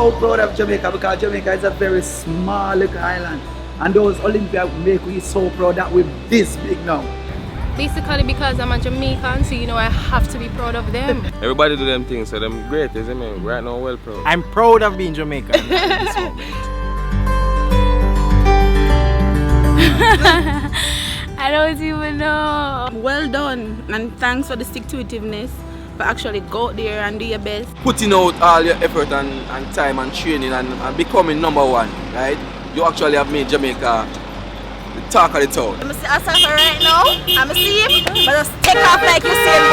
so proud of Jamaica because Jamaica is a very small little island. And those Olympians make me so proud that we're this big now. Basically because I'm a Jamaican, so you know I have to be proud of them. Everybody do them things, so them great, isn't it? Right now, well proud. I'm proud of being Jamaican at this moment. I don't even know. Well done, and thanks for the stick-to-itiveness, for actually go out there and do your best. Putting out all your effort and time and training and becoming number one, right? You actually have made Jamaica the talk of the town. I'm see Asafa right now, I'm see him, but just take off like you see him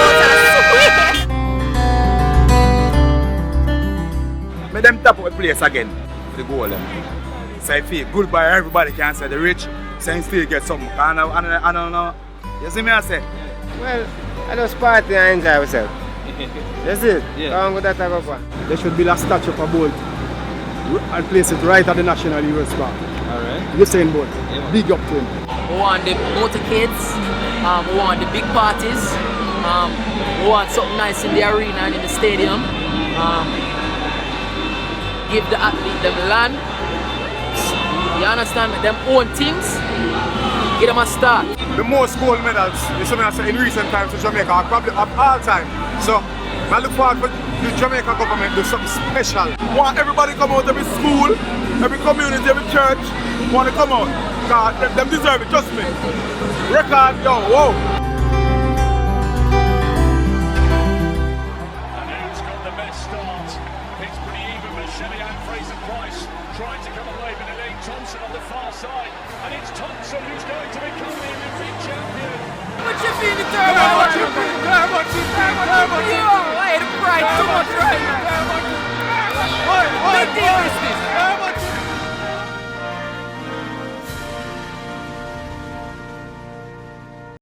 and Make them tap up the place again for the goal. So I feel good by everybody can say the rich, so you still get something. I don't know. You see me I say? Well, I just party and enjoy myself. That's it. Yeah. Come with that type of one. There should be a statue for Bolt and place it right at the National Youth Park. Alright. Usain Bolt. Yeah. Big up to him. We want the motorcades, we want the big parties, we want something nice in the arena and in the stadium. Give the athlete them land. You understand me? Them own things. Give them a start. The most gold medals is something I say in recent times in Jamaica are probably of all time. So I look forward for the Jamaica government to do something special. Want everybody come out, every school, every community, every church, want to come out. God, them deserve it, trust me. Record, yo, whoa. And who's got the best start? It's pretty even with Shelley and Fraser Price trying to come away with Elaine Thompson on the far side. And it's Thompson who's going to become the Olympic champion. What you feeling, Turbo? What you feeling? What you feeling? What you feeling?